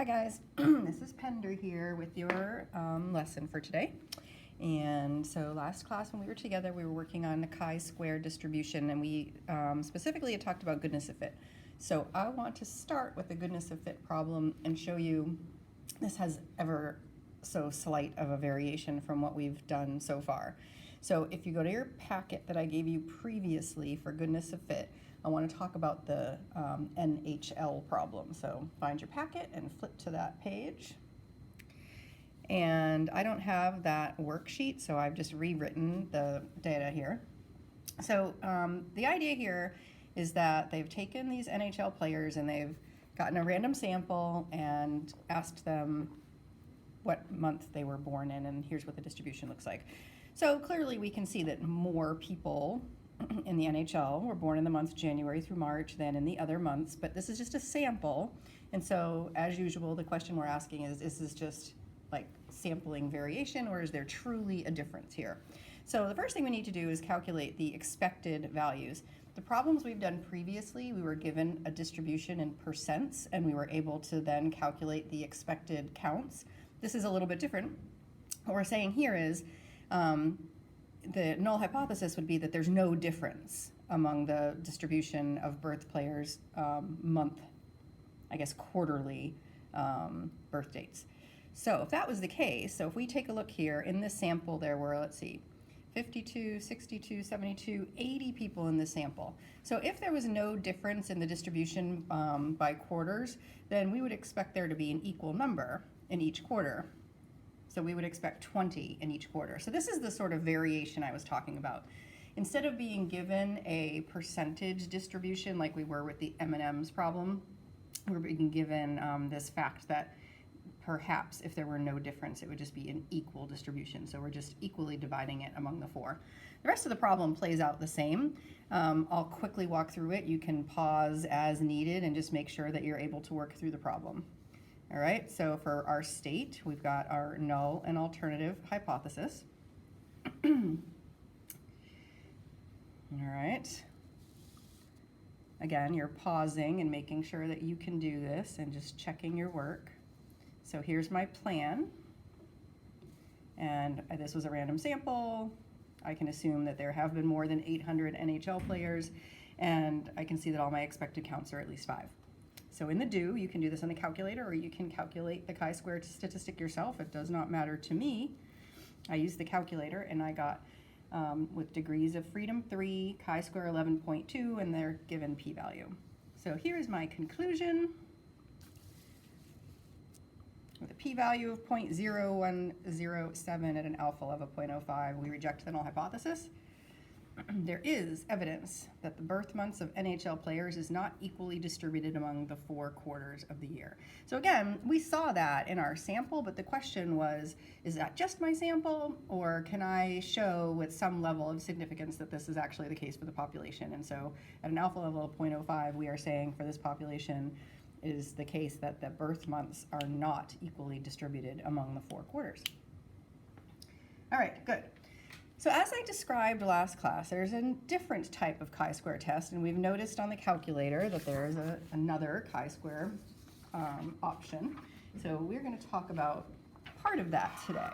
Hi guys, this is Pender here with your lesson for today. And so last class when we were together, we were working on the chi-square distribution, and we specifically had talked about goodness of fit. So I want to start with the goodness of fit problem and show you this has ever so slight of a variation from what we've done so far. So if you go to your packet that I gave you previously for goodness of fit, I want to talk about the NHL problem. So find your packet and flip to that page. And I don't have that worksheet, so I've just rewritten the data here. So the idea here is that they've taken these NHL players and they've gotten a random sample and asked them what month they were born in, and here's what the distribution looks like. So clearly we can see that more people in the NHL were born in the months January through March than in the other months, but this is just a sample. And so as usual, the question we're asking is this just like sampling variation, or is there truly a difference here? So the first thing we need to do is calculate the expected values. The problems we've done previously, we were given a distribution in percents and we were able to then calculate the expected counts. This is a little bit different. What we're saying here is the null hypothesis would be that there's no difference among the distribution of birth players quarterly birth dates. So if that was the case, so if we take a look here in this sample, there were, let's see, 52, 62, 72, 80 people in this sample. So if there was no difference in the distribution by quarters, then we would expect there to be an equal number in each quarter. So we would expect 20 in each quarter. So this is the sort of variation I was talking about. Instead of being given a percentage distribution like we were with the M&M's problem, we're being given this fact that perhaps if there were no difference, it would just be an equal distribution. So we're just equally dividing it among the four. The rest of the problem plays out the same. I'll quickly walk through it. You can pause as needed and just make sure that you're able to work through the problem. All right, so for our state, we've got our null and alternative hypothesis. All right. Again, you're pausing and making sure that you can do this and just checking your work. So here's my plan. And this was a random sample. I can assume that there have been more than 800 NHL players, and I can see that all my expected counts are at least 5. So in the do, you can do this on the calculator, or you can calculate the chi-square statistic yourself. It does not matter to me. I used the calculator, and I got, with degrees of freedom 3, chi-square 11.2, and they're given p-value. So here's my conclusion. With a p-value of 0.0107 at an alpha level of 0.05, we reject the null hypothesis. There is evidence that the birth months of NHL players is not equally distributed among the 4 quarters of the year. So again, we saw that in our sample, but the question was, is that just my sample, or can I show with some level of significance that this is actually the case for the population? And so at an alpha level of 0.05, we are saying for this population it is the case that the birth months are not equally distributed among the 4 quarters. All right, good. So as I described last class, there's a different type of chi-square test, and we've noticed on the calculator that there's another chi-square option. So we're going to talk about part of that today.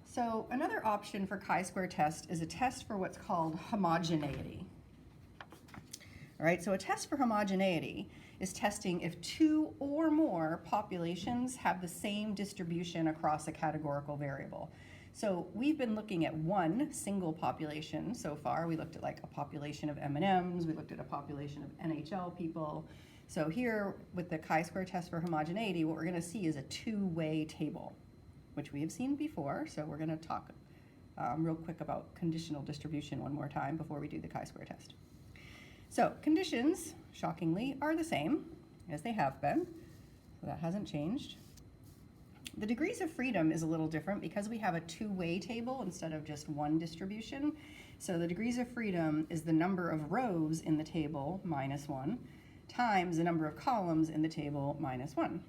So another option for chi-square test is a test for what's called homogeneity. All right, so a test for homogeneity is testing if 2 or more populations have the same distribution across a categorical variable. So we've been looking at one single population so far. We looked at like a population of M&Ms, we looked at a population of NHL people. So here with the chi-square test for homogeneity, what we're going to see is a 2-way table, which we have seen before. So we're going to talk real quick about conditional distribution one more time before we do the chi-square test. So conditions, shockingly, are the same as they have been. So that hasn't changed. The degrees of freedom is a little different because we have a 2-way table instead of just one distribution. So the degrees of freedom is the number of rows in the table, -1, times the number of columns in the table, -1.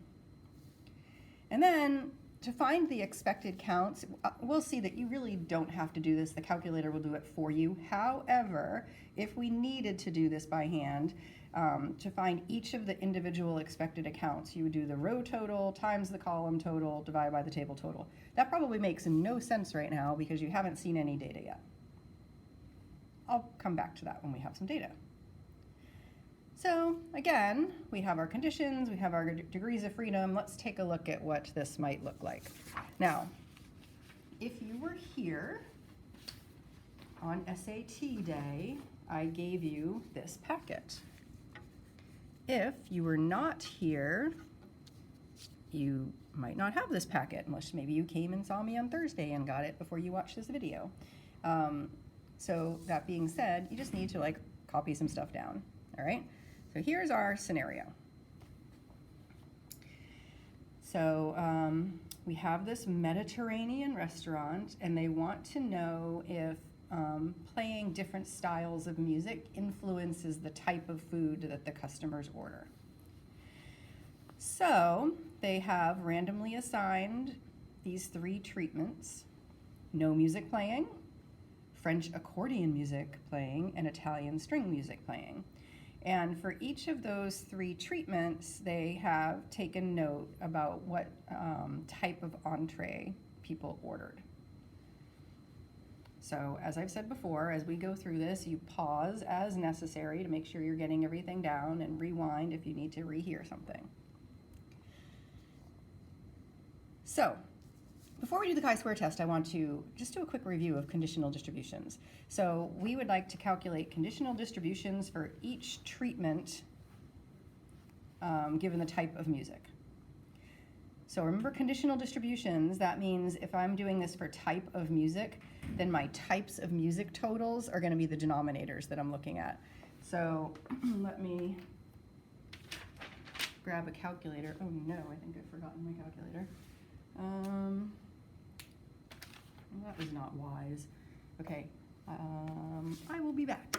And then to find the expected counts, we'll see that you really don't have to do this. The calculator will do it for you. However, if we needed to do this by hand, to find each of the individual expected accounts. You would do the row total times the column total divided by the table total. That probably makes no sense right now because you haven't seen any data yet. I'll come back to that when we have some data. So again, we have our conditions, we have our degrees of freedom. Let's take a look at what this might look like. Now, if you were here on SAT day, I gave you this packet. If you were not here, you might not have this packet, unless maybe you came and saw me on Thursday and got it before you watched this video. So that being said, you just need to like copy some stuff down, all right? So here's our scenario. So we have this Mediterranean restaurant and they want to know if playing different styles of music influences the type of food that the customers order. So they have randomly assigned these 3 treatments: no music playing, French accordion music playing, and Italian string music playing. And for each of those 3 treatments, they have taken note about what type of entree people ordered. So as I've said before, as we go through this, you pause as necessary to make sure you're getting everything down, and rewind if you need to rehear something. So before we do the chi-square test, I want to just do a quick review of conditional distributions. So we would like to calculate conditional distributions for each treatment given the type of music. So remember, conditional distributions, that means if I'm doing this for type of music, then my types of music totals are going to be the denominators that I'm looking at. So let me grab a calculator. Oh no, I think I've forgotten my calculator. That was not wise. Okay, I will be back.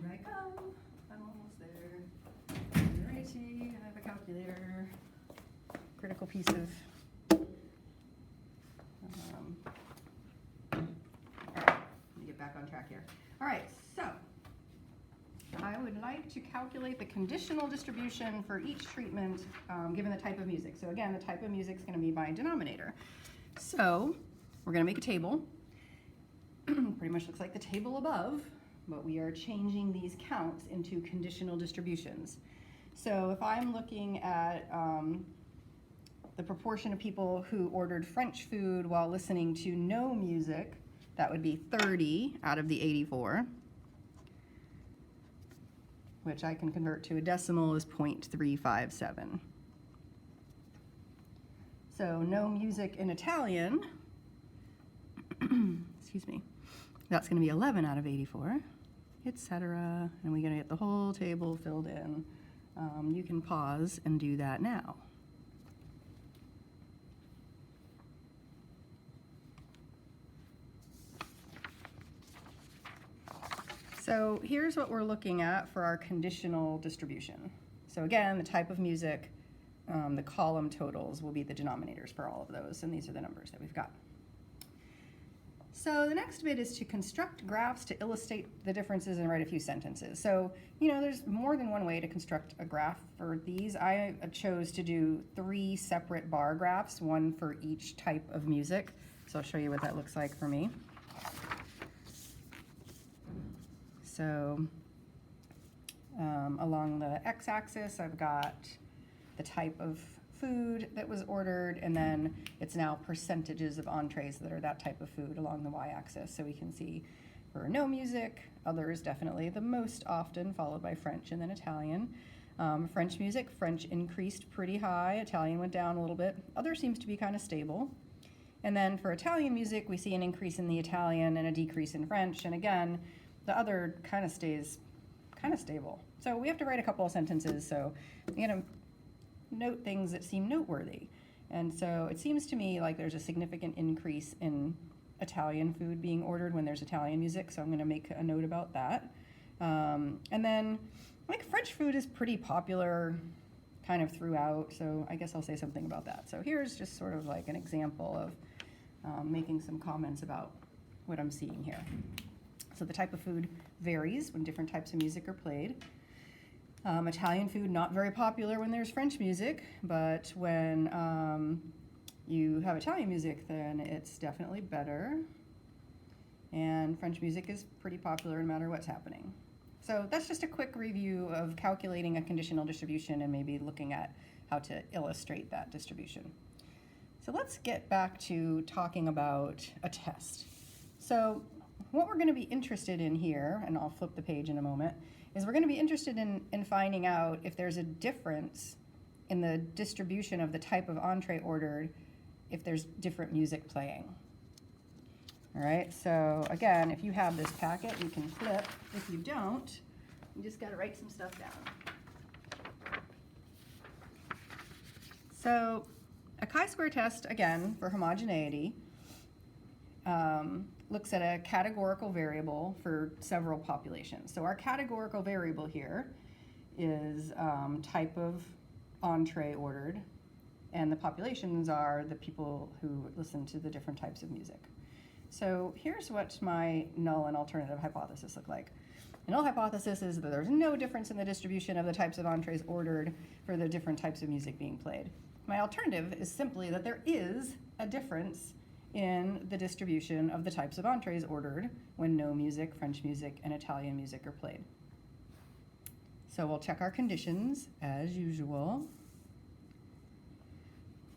Here I come. I'm almost there. Alrighty, I have a calculator. Critical piece of. All right, let me get back on track here. All right, so I would like to calculate the conditional distribution for each treatment given the type of music. So again, the type of music is going to be my denominator. So we're going to make a table. Pretty much looks like the table above, but we are changing these counts into conditional distributions. So if I'm looking at the proportion of people who ordered French food while listening to no music, that would be 30 out of the 84, which I can convert to a decimal as 0.357. So no music in Italian, excuse me, that's going to be 11 out of 84, etc. And we're going to get the whole table filled in. You can pause and do that now. So here's what we're looking at for our conditional distribution. So again, the type of music, the column totals will be the denominators for all of those, and these are the numbers that we've got. So the next bit is to construct graphs to illustrate the differences and write a few sentences. So, you know, there's more than one way to construct a graph for these. I chose to do 3 separate bar graphs, one for each type of music. So I'll show you what that looks like for me. So along the x-axis, I've got the type of food that was ordered, and then it's now percentages of entrees that are that type of food along the y-axis. So we can see for no music, others definitely the most often, followed by French and then Italian. French music, French increased pretty high, Italian went down a little bit. Other seems to be kind of stable. And then for Italian music, we see an increase in the Italian and a decrease in French. And again, the other kind of stays kind of stable. So we have to write a couple of sentences, so we're going to note things that seem noteworthy. And so it seems to me like there's a significant increase in Italian food being ordered when there's Italian music, so I'm going to make a note about that. And then, like, French food is pretty popular kind of throughout, so I guess I'll say something about that. So here's just sort of like an example of making some comments about what I'm seeing here. So the type of food varies when different types of music are played. Italian food, not very popular when there's French music, but when you have Italian music, then it's definitely better. And French music is pretty popular no matter what's happening. So that's just a quick review of calculating a conditional distribution and maybe looking at how to illustrate that distribution. So let's get back to talking about a test. So what we're going to be interested in here, and I'll flip the page in a moment, is we're going to be interested in finding out if there's a difference in the distribution of the type of entree ordered if there's different music playing. All right, so again, if you have this packet, you can flip. If you don't, you just got to write some stuff down. So a chi-square test, again, for homogeneity, looks at a categorical variable for several populations. So our categorical variable here is type of entree ordered, and the populations are the people who listen to the different types of music. So here's what my null and alternative hypothesis look like. The null hypothesis is that there's no difference in the distribution of the types of entrees ordered for the different types of music being played. My alternative is simply that there is a difference in the distribution of the types of entrees ordered when no music, French music, and Italian music are played. So we'll check our conditions as usual.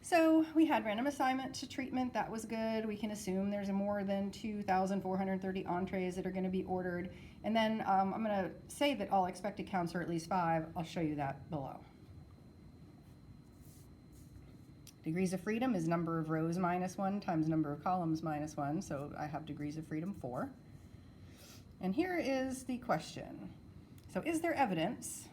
So we had random assignment to treatment, that was good. We can assume there's more than 2,430 entrees that are going to be ordered. And then I'm going to say that all expected counts are at least 5. I'll show you that below. Degrees of freedom is number of rows minus 1 times number of columns minus 1, so I have degrees of freedom 4. And here is the question. So is there evidence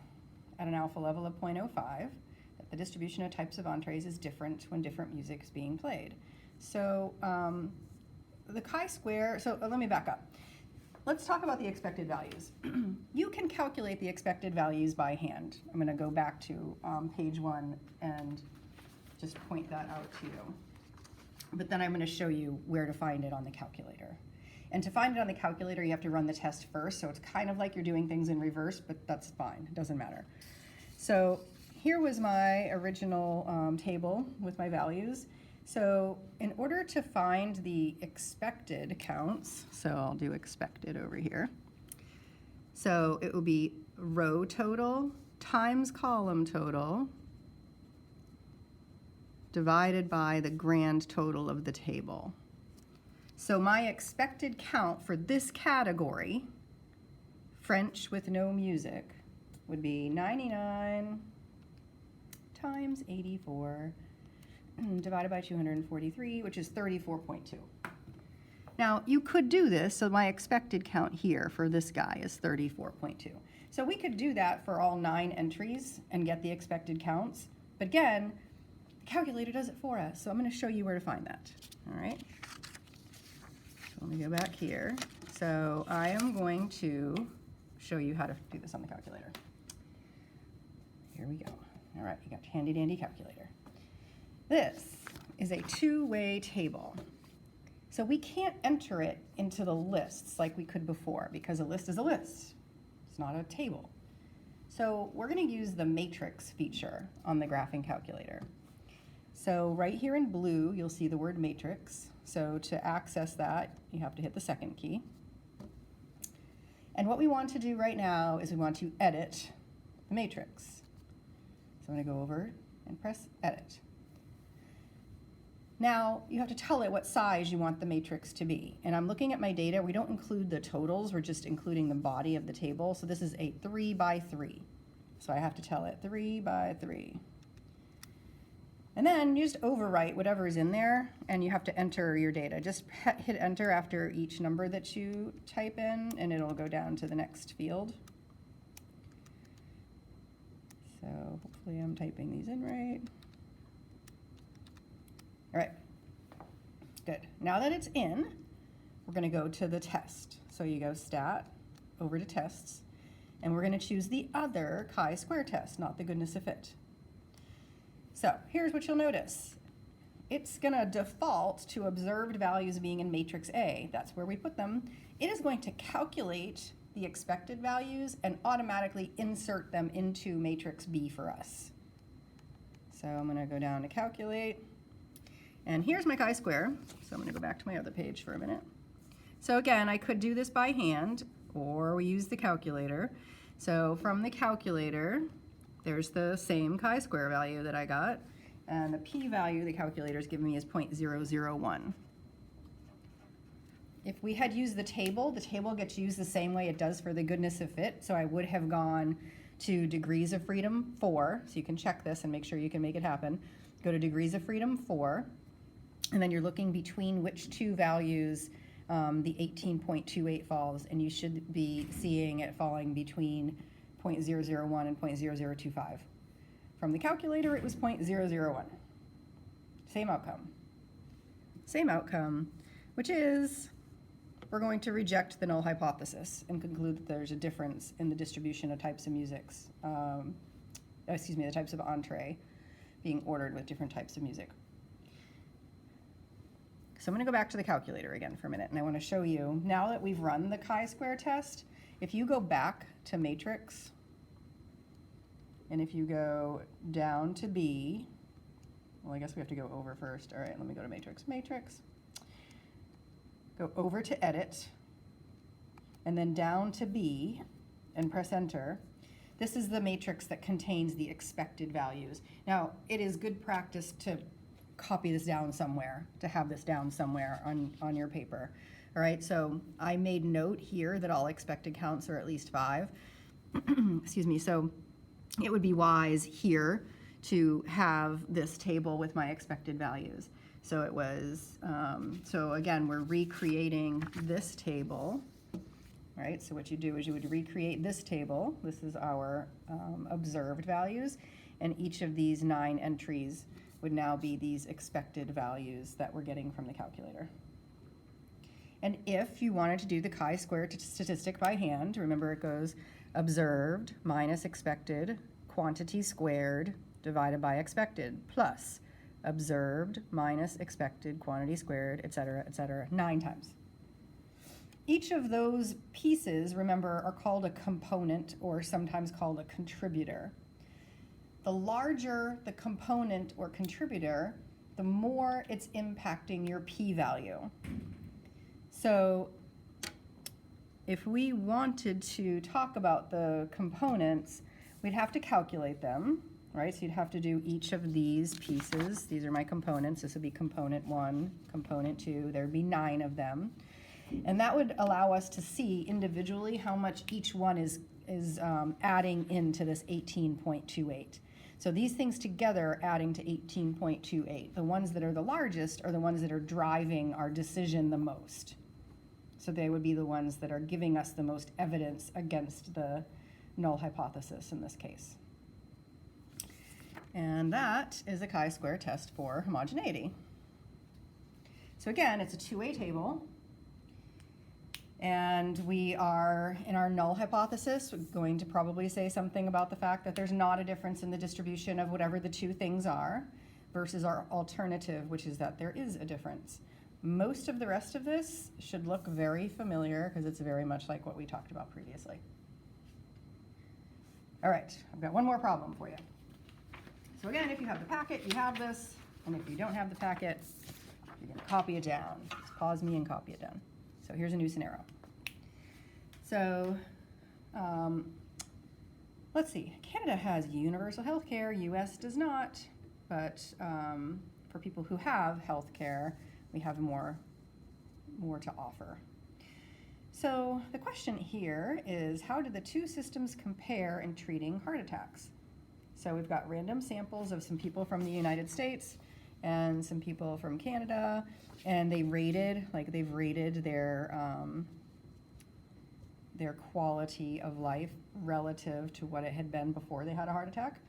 at an alpha level of 0.05 that the distribution of types of entrees is different when different music is being played? So the chi-square, so let me back up. Let's talk about the expected values. You can calculate the expected values by hand. I'm going to go back to page 1 and just point that out to you. But then I'm going to show you where to find it on the calculator. And to find it on the calculator, you have to run the test first, so it's kind of like you're doing things in reverse, but that's fine, it doesn't matter. So here was my original table with my values. So in order to find the expected counts, so I'll do expected over here. So it will be row total times column total divided by the grand total of the table. So my expected count for this category, French with no music, would be 99 times 84 divided by 243, which is 34.2. Now, you could do this, so my expected count here for this guy is 34.2. So we could do that for all 9 entries and get the expected counts, but again, the calculator does it for us, so I'm going to show you where to find that. All right. So let me go back here. So I am going to show you how to do this on the calculator. Here we go. All right, you got your handy dandy calculator. This is a two-way table. So we can't enter it into the lists like we could before because a list is a list. It's not a table. So we're going to use the matrix feature on the graphing calculator. So right here in blue, you'll see the word matrix. So to access that, you have to hit the second key. And what we want to do right now is we want to edit the matrix. So I'm going to go over and press edit. Now, you have to tell it what size you want the matrix to be. And I'm looking at my data. We don't include the totals. We're just including the body of the table. So this is a 3 by 3. So I have to tell it 3 by 3. And then you just overwrite whatever is in there, and you have to enter your data. Just hit enter after each number that you type in, and it'll go down to the next field. So hopefully I'm typing these in right. All right, good. Now that it's in, we're going to go to the test. So you go stat, over to tests, and we're going to choose the other chi-square test, not the goodness of fit. So here's what you'll notice. It's going to default to observed values being in matrix A. That's where we put them. It is going to calculate the expected values and automatically insert them into matrix B for us. So I'm going to go down to calculate. And here's my chi-square. So I'm going to go back to my other page for a minute. So again, I could do this by hand, or we use the calculator. So from the calculator, there's the same chi-square value that I got, and the p-value the calculator is giving me is 0.001. If we had used the table gets used the same way it does for the goodness of fit, so I would have gone to degrees of freedom 4, so you can check this and make sure you can make it happen. Go to degrees of freedom 4, and then you're looking between which two values the 18.28 falls, and you should be seeing it falling between 0.001 and 0.0025. From the calculator, it was 0.001. Same outcome. Same outcome, which is we're going to reject the null hypothesis and conclude that there's a difference in the distribution of types of musics, the types of entree being ordered with different types of music. So I'm going to go back to the calculator again for a minute, and I want to show you, now that we've run the chi-square test, if you go back to matrix, and if you go down to B, well, I guess we have to go over first. All right, let me go to matrix. Go over to edit, and then down to B, and press enter. This is the matrix that contains the expected values. Now, it is good practice to copy this down somewhere, to have this down somewhere on your paper. All right, so I made note here that all expected counts are at least 5. Excuse me, so it would be wise here to have this table with my expected values. So it was, so again, we're recreating this table, right? So what you do is you would recreate this table. This is our observed values, and each of these 9 entries would now be these expected values that we're getting from the calculator. And if you wanted to do the chi-square statistic by hand, remember it goes observed minus expected quantity squared divided by expected plus observed minus expected quantity squared, et cetera, 9 times. Each of those pieces, remember, are called a component or sometimes called a contributor. The larger the component or contributor, the more it's impacting your p-value. So if we wanted to talk about the components, we'd have to calculate them, right? So you'd have to do each of these pieces. These are my components. This would be component 1, component 2. There'd be 9 of them. And that would allow us to see individually how much each one is adding into this 18.28. So these things together are adding to 18.28. The ones that are the largest are the ones that are driving our decision the most. So they would be the ones that are giving us the most evidence against the null hypothesis in this case. And that is a chi-square test for homogeneity. So again, it's a two-way table. And we are, in our null hypothesis, going to probably say something about the fact that there's not a difference in the distribution of whatever the two things are, versus our alternative, which is that there is a difference. Most of the rest of this should look very familiar because it's very much like what we talked about previously. All right, I've got one more problem for you. So again, if you have the packet, you have this, and if you don't have the packet, you're going to copy it down. Just pause me and copy it down. So here's a new scenario. So let's see, Canada has universal health care, US does not, but for people who have health care, we have more to offer. So the question here is, how do the two systems compare in treating heart attacks? So we've got random samples of some people from the United States and some people from Canada, and they've rated their quality of life relative to what it had been before they had a heart attack.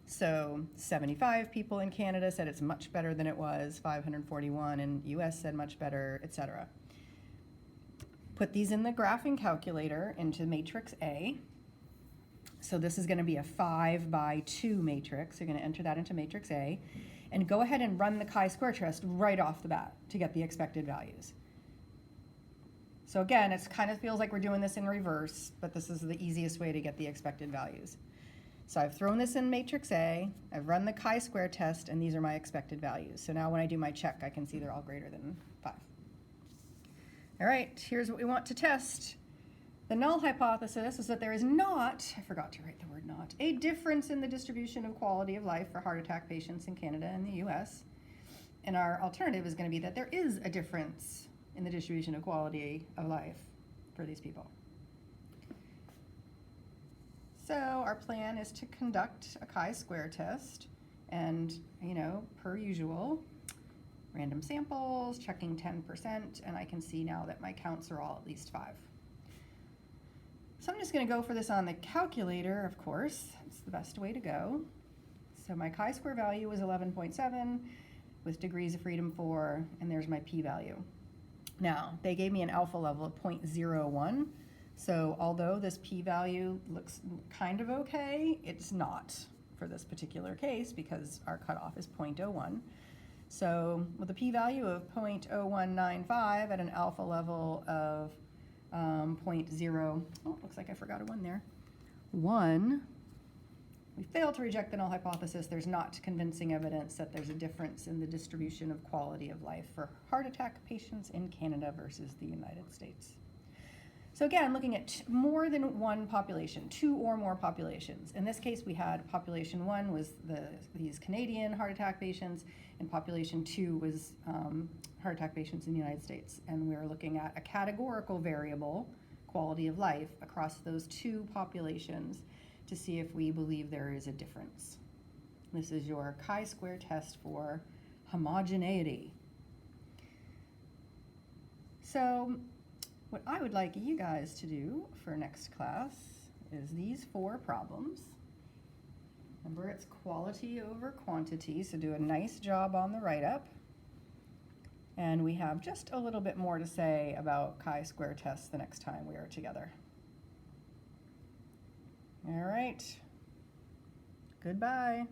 So 75 people in Canada said it's much better than it was, 541 in US said much better, etc. Put these in the graphing calculator into matrix A. So this is going to be a 5x2 matrix. You're going to enter that into matrix A and go ahead and run the chi-square test right off the bat to get the expected values. So again, it kind of feels like we're doing this in reverse, but this is the easiest way to get the expected values. So I've thrown this in matrix A, I've run the chi-square test, and these are my expected values. So now when I do my check, I can see they're all greater than 5. All right, here's what we want to test. The null hypothesis is that there is not, I forgot to write the word not, a difference in the distribution of quality of life for heart attack patients in Canada and the US. And our alternative is going to be that there is a difference in the distribution of quality of life for these people. So our plan is to conduct a chi-square test and, per usual, random samples, checking 10%, and I can see now that my counts are all at least 5. So I'm just going to go for this on the calculator, of course. It's the best way to go. So my chi-square value was 11.7 with degrees of freedom 4, and there's my p-value. Now, they gave me an alpha level of 0.01. So although this p-value looks kind of okay, it's not for this particular case because our cutoff is 0.01. So with a p-value of 0.0195 at an alpha level of 0.0, oh, looks like I forgot a 1 there, 1, we fail to reject the null hypothesis. There's not convincing evidence that there's a difference in the distribution of quality of life for heart attack patients in Canada versus the United States. So again, looking at more than one population, 2 or more populations. In this case, we had population 1 was these Canadian heart attack patients, and population 2 was heart attack patients in the United States. And we were looking at a categorical variable, quality of life, across those 2 populations to see if we believe there is a difference. This is your chi-square test for homogeneity. So what I would like you guys to do for next class is these 4 problems. Remember, it's quality over quantity, so do a nice job on the write-up. And we have just a little bit more to say about chi-square tests the next time we are together. All right. Goodbye.